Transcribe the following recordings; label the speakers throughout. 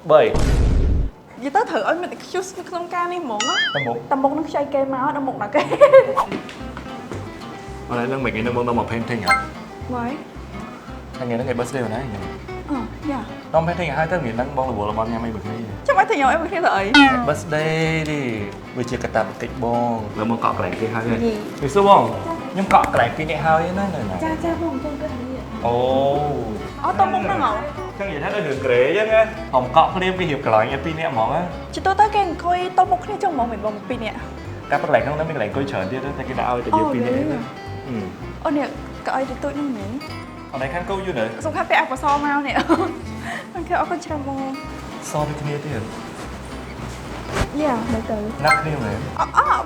Speaker 1: 7
Speaker 2: Vậy tớ thử mình excuse không ca đi muộn á.
Speaker 1: Tầm
Speaker 2: một nó xoay cây máu, tầm một là cây.
Speaker 1: Ở đây lần mình nghĩ nó một painting hả?
Speaker 2: Vậy.
Speaker 1: Anh nghe nó ngày birthday rồi đấy nhỉ?
Speaker 2: Dạ.
Speaker 1: Nó painting hai tớ nghĩ nó bong là bộ là bong nha mấy bực đi.
Speaker 2: Chắc phải thì nhau em thấy rồi.
Speaker 1: Birthday đi. Vừa chia cái tập kịch bong. Rồi một cọ cái này kia hai rồi.
Speaker 2: Gì?
Speaker 1: Vì sao bong? Nhưng cọ cái này kia này hai ấy này này.
Speaker 2: Cha bông chân cái gì vậy?
Speaker 1: Ồ.
Speaker 2: Tôm bông nó ngọt.
Speaker 1: Chắc gì thấy nó được kể chứ nghe. Hồng cọ cái đêm cái hiệp cái loại nghe pin nè món á.
Speaker 2: Chị tôi tới cái coi tôm bông cái trong món mình bông một pin nè.
Speaker 1: Các bác lạnh không nó mình lạnh coi chởn đi đó, cái đạo thì nhiều pin nè.
Speaker 2: Nè, cái thì tôi nó nhỉ.
Speaker 1: Ở đây khăn câu vô nữa.
Speaker 2: Xong khắp cái so mau nè.มันคือเอาคนชราโม
Speaker 1: So với cái này thì
Speaker 2: Yeah, để từ.
Speaker 1: nắp cái này.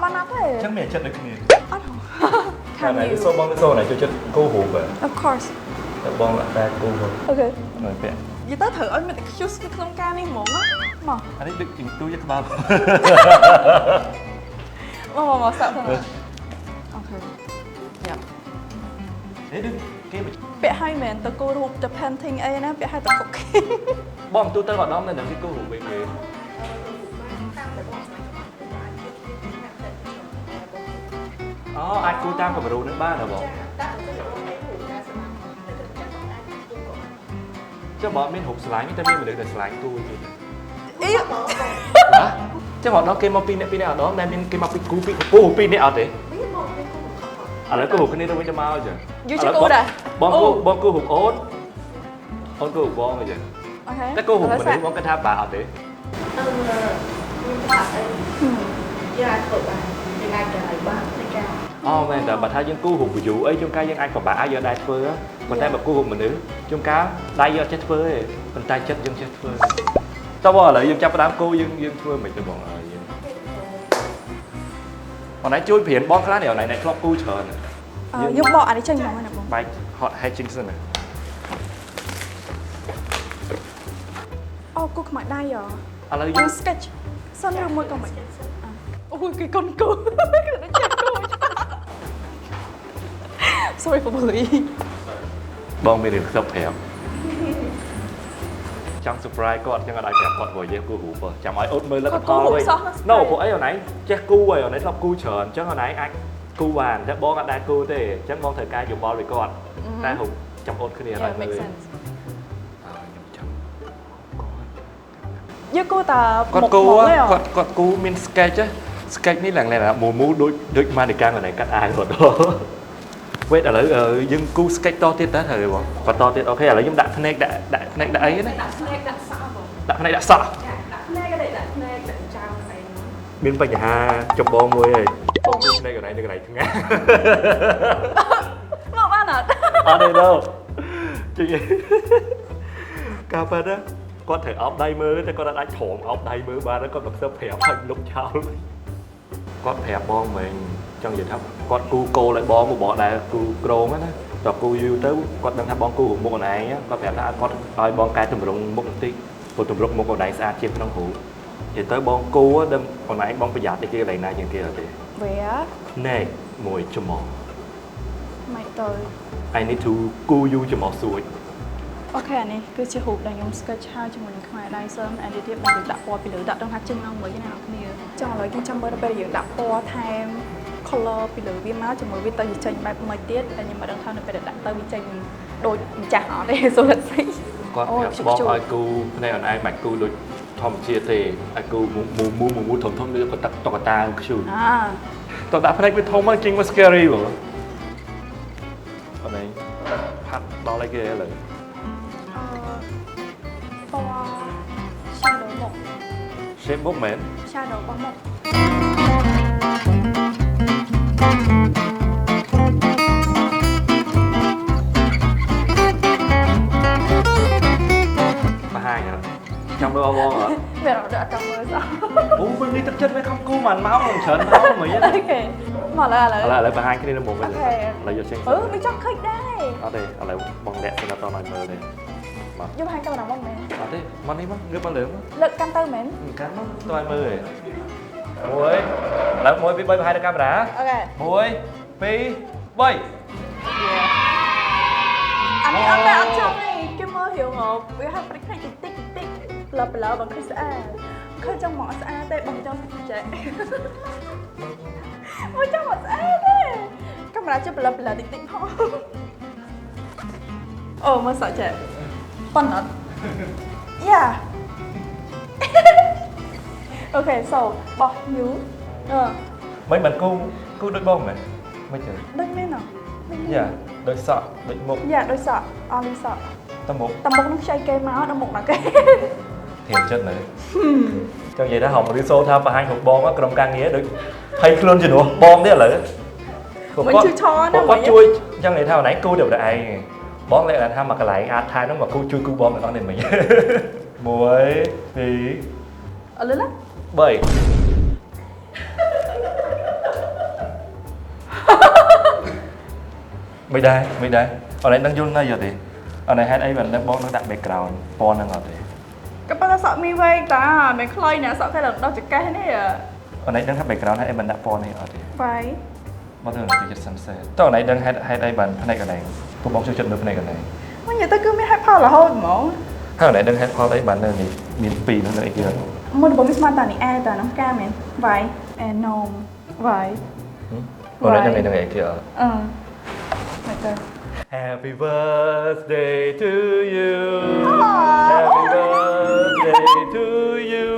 Speaker 2: Ba nắp ấy.
Speaker 1: Chắc mẹ chất được cái này.
Speaker 2: Can
Speaker 1: này
Speaker 2: you?
Speaker 1: cái bong cái số này cho chất câu hủ vậy.
Speaker 2: Of course.
Speaker 1: Bong là ta câu rồi.
Speaker 2: Ok.
Speaker 1: Rồi vẽ.
Speaker 2: Vậy tớ thử mình excuse không ca đi muộn á. Mà.
Speaker 1: Anh ấy đừng tôi với các bạn.
Speaker 2: Mà sợ thôi mà. Ok. Dạ.
Speaker 1: Thế đừng cái mà
Speaker 2: ពាក់ឲ្យមែនទៅគូរូបទៅ painting អីណាពាក់ឲ្យទៅ cooking
Speaker 1: បងទូទៅក៏ដំនៅនឹងគេគូរូបវិញគេអូអាចគូតាមកម្រូនឹងបានហ៎បងចុះបងមានរូបស្លាញ់តែមានមនុស្សតែស្លាញ់គូទៀត
Speaker 2: អី
Speaker 1: ហ៎ចុះបងដល់គេមកពីរនាក់អត់ដល់តែមានគេមកពីគូពីរនាក់អត់ទេឥឡូវគូរូបគ្នាទៅវិញទៅមកចឹង
Speaker 2: យូរជាគូដែរ
Speaker 1: បងគូរូបអូនគូរូបបងអញ្ចឹង
Speaker 2: អូខេ
Speaker 1: តែគូរូបមនុស្សបងគាត់ថាបាអត់ទេ
Speaker 2: យ៉ាទៅបាទយើងអាចទៅឲ្យបានតែការ
Speaker 1: អូមែនតែបើថាយើងគូរូប view អីជួនកាលយើងអាចពិបាកយកដៃធ្វើប៉ុន្តែបើគូរូបមនុស្សជួនកាលដៃយកចេះធ្វើទេប៉ុន្តែចិត្តយើងចេះធ្វើតើបងឥឡូវយើងចាប់ផ្ដើមគូយើងធ្វើមិនទៅបងយើងបងណៃជួយព្រៀនបងខ្លះនេះណៃធ្លាប់គូច្រើន
Speaker 2: យកបកអានេះចេញមកណាបង
Speaker 1: បែក hot hatching សិនណា
Speaker 2: អូគូខ្មៅដៃហ៎
Speaker 1: ឥឡូវ
Speaker 2: យើ
Speaker 1: យើង
Speaker 2: ង sketch សិនឬមួយក៏មិនអូយគេកូនគូគេចេះគូ Sorry for bullying
Speaker 1: បងមានរឿងខ្សឹបប្រាប់ចង់ surprise គាត់ចឹងអត់ឲ្យប្រាប់គាត់ព្រោះយើងគូរូបចាំឲ្យអត់មើលលទ្ធផលវិញ No ពួកអីអូនឯងចេះគូហើយអូនឯងធ្លាប់គូច្រើនចឹងអូនឯងអាចគូបានតែបងអត់ដែរគូទេចឹងបងត្រូវការយោបល់ពីគាត់តែហូបចាំអត់គ្នាហើយមើលខ្ញុំចាំ
Speaker 2: យកគូតា
Speaker 1: គាត់គូគាត់គូមាន sketch sketch នេះឡើងឡើងមូដូចម៉ានីកាអូនឯងកាត់អាយគាត់វេតឥឡូវយើងគូ sketch តទៀតតើត្រូវបងបន្តទៀតអូខេឥឡូវខ្ញុំដាក់ភ្នែកដាក់ភ្នែកដាក់អីណាដាក់ភ្នែកដាក់សក់បងដាក់ភ្នែកដាក់សក់ដាក់ភ្នែកក៏ដាក់ភ្នែកដាក់ចោលអីមានបញ្ហាចម្បងមួយហើយបងមានភ្នែកកន្លែងនៅកន្លែងថ្ងាស
Speaker 2: មកបានអត់
Speaker 1: អត់ទេđâuជិះការប៉ាត់គាត់ត្រូវអោបដៃមើលតែគាត់អាចព្រមអោបដៃមើលបានគាត់មកសឹបប្រាប់ឲ្យលុបចោលគាត់ប្រាប់បងមិញចង់និយាយថាគាត់គូគោលឲ្យបងមកបងដែរគូក្រងណាតើគូយូរទៅគាត់ដឹងថាបងគូមុខអូនឯងគាត់ប្រាប់ថាគាត់ឲ្យបងកែតម្រង់មុខបន្តិចព្រោះតម្រង់មុខអូនឯងស្អាតជាងក្នុងរូបនិយាយទៅបងគូដឹងអូនឯងបងប្រយ័ត្នតែគេកន្លែងណាជាងគេអត់ទេ
Speaker 2: វា
Speaker 1: ណែមួយច្មោះ
Speaker 2: មិនទៅ
Speaker 1: I need to គូយូច្មោះសួយ
Speaker 2: អូខេអានេះគឺជារូបដែលខ្ញុំ sketch ហើយជាមួយនឹងខ្មែរដៃសើមអានេះទៀតបានដាក់ពណ៌ពីលើដាក់ដឹងថាចេញមកមួយណាអ្នកគ្នាចង់ឥឡូវខ្ញុំចាំមើលទៅពេលយើងដាក់ពណ៌ថែម color ពីលើវាមកជាមួយវាទៅចេញបែបមួយទៀតតែខ្ញុំមិនដឹងថានៅពេលដាក់ទៅវាចេញដូចម្ចាស់អត់ទេ so let's see
Speaker 1: គាត់ប្រាប់បងឲ្យគូភ្នែកអូនឯងមិនគូដូចធម្មជាតិទេឲ្យគូមូធំដូចគាត់តុកតាខ្ជូនតោះដាក់ភ្នែកវាធំមកជាងមក scary បងអូនឯងផាត់ដល់អីគេឥឡូវ
Speaker 2: ពណ៌ shadow មុខ
Speaker 1: shape មុខមែន
Speaker 2: shadow របស់មុខ
Speaker 1: បង្ហាញអត់ចង់មើលអបងអត់
Speaker 2: វាអត់ដល់ចង់មើលសោះ
Speaker 1: អូវិញនេះទឹកចិត្តវាខំគូមិនមកច្រើនមកមិញ
Speaker 2: អូខេមកឡើយ
Speaker 1: ឥឡូវបង្ហាញគ្នានៅមុខវិញឥឡូវយកចេញ
Speaker 2: មិនចង់ឃើញដែរ
Speaker 1: អត់ទេឥឡូវបងលាក់សិនអត់ដល់ឲ្យមើលទេ
Speaker 2: យកហាញកាមេរ៉ាមកមែន
Speaker 1: អត់ទេមកនេះមកងើបមកលើមក
Speaker 2: លើកកាន់ទៅមែន
Speaker 1: កាន់មកទៅឲ្យមើលទេមួយឥឡូវ1 2 3បង្ហាញទៅកាមេរ៉ា
Speaker 2: អូខេ
Speaker 1: 1 2 3
Speaker 2: អានេះអត់តែអត់ចង់ទេគេមើលរៀងវាហាត់ព្រិចភ្នែកតិចតិច ប្លឺបងឃើញស្អាតឃើញចង់មកស្អាតទេបងចង់ចេះអូចង់មកស្អាតទេកាមេរ៉ាជិះប្លឺតិចតិចផងអូមើលសក់ចេះប៉ុណ្ណឹងយ៉ា អូខេ so បោះ you
Speaker 1: មិនបានគូដូចបងមែនមិនទេ
Speaker 2: ដូចមែនអត់
Speaker 1: យ៉ាដូចសក់ដូចមុខ
Speaker 2: យ៉ាដូចសក់អលីសក់
Speaker 1: តមុខ
Speaker 2: តមុខនឹងខ្ចីគេមកដល់មុខណាគេ
Speaker 1: ធៀបចិត្តមែនចង់និយាយថាហមរីសូថាបង្ហាញរបស់បងក្រុមការងារដូចភ័យខ្លួនជំនួសបងទៀតឥឡូវ
Speaker 2: មិនជួយឆណា
Speaker 1: គាត់ជួយចឹងនិយាយថាណៃគូទៅតែឯងបងលេថាមកកន្លែងអាចថែនោះមកគូជួយគូបងទាំងអស់នេះមិញ 1 2
Speaker 2: អលឺណា
Speaker 1: 3 មិនដែរអត់ឯងដឹងយល់ណាស់យត់ទេអត់ឯងហេតុអីបានដឹងបងនឹងដាក់ background ពណ៌ហ្នឹងអត់ទេ
Speaker 2: ក៏ប៉ុន្តែសក់មីវែងតាមិនខ្លីណាសក់គេដល់ចកេះនេះ
Speaker 1: អត់ឯងដឹងថា background ហេតុអីបានដាក់ពណ៌នេះអត់ទេ
Speaker 2: វ៉ៃ
Speaker 1: មកទៅនិយាយចិត្តសំសេតតើអត់ឯងដឹងហេតុអីបានផ្នែកកន្លែងពួកបងជួយចិត្តនៅផ្នែកកន្លែង
Speaker 2: មកនិយាយទៅគឺមានហេតុផលរហូតហ្មង
Speaker 1: ហើយអត់ឯងដឹងហេតុផលអីបាននៅនេះមាន2នោះនៅអីទៀត
Speaker 2: មុនបងមានស្មានតានេះអែតាហ្នឹងកាមែនវ៉ៃអែណូមវ៉ៃ
Speaker 1: អត់ឯងដឹងអីនឹងអីទៀត
Speaker 2: មកទៅ
Speaker 1: Happy birthday to you Happy birthday to you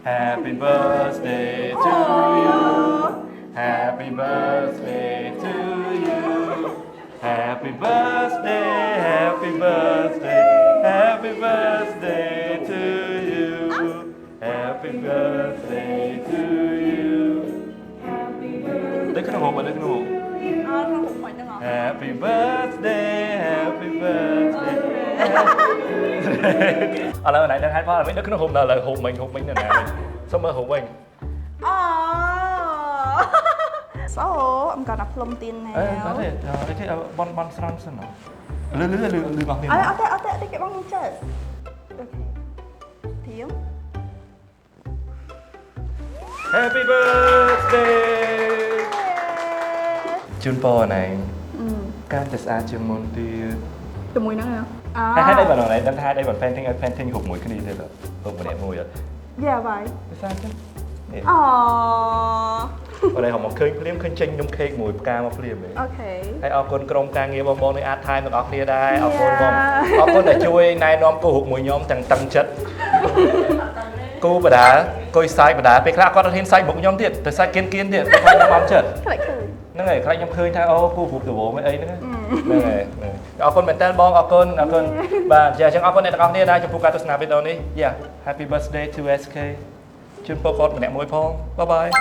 Speaker 1: Happy birthday to you Happy birthday to you Happy birthday Happy birthday Happy birthday to you Happy birthday to you đây cái đồng hồ mà đây cái đồng hồ Happy birthday Happy birthday à là nãy đang hát phá mấy đứa cái đồng hồ nào là hộp mình này nè sao mà hộp mình
Speaker 2: so I'm gonna plum tin now
Speaker 1: có thể cái bon săn sân nào lư ngọc niệm
Speaker 2: ở đây cái bông chết thiếu
Speaker 1: Happy birthday chun po này can test a chun mon ti
Speaker 2: từ mùi nữa hả
Speaker 1: hai đây bạn này đang hai đây bạn fan hụt mũi cái gì thế là hụt một đẹp mùi rồi
Speaker 2: dạ vậy
Speaker 1: sao chứ ở đây họ một khơi liếm khơi chênh trong khơi mùi ca một liếm đấy
Speaker 2: ok
Speaker 1: hay ở con krong ca nghe bong này ad thai được ở kia đây ở con để chui này nom cô hụt mùi nhóm tăng tăng chất cô bà đá coi sai bà đáไปคลาก็thiên sai một nhóm thiệtแต่sai kiên thiệt không nhóm bám chất nó này khai nhóm khơi thay ô cô hụt từ bố mấy ấy nữa này ở con mình tên bong ở con bà giờ chẳng ở con này ở kia đây cho phụ ca tôi snap video này yeah happy birthday to SK chun po con mẹ môi phong bye bye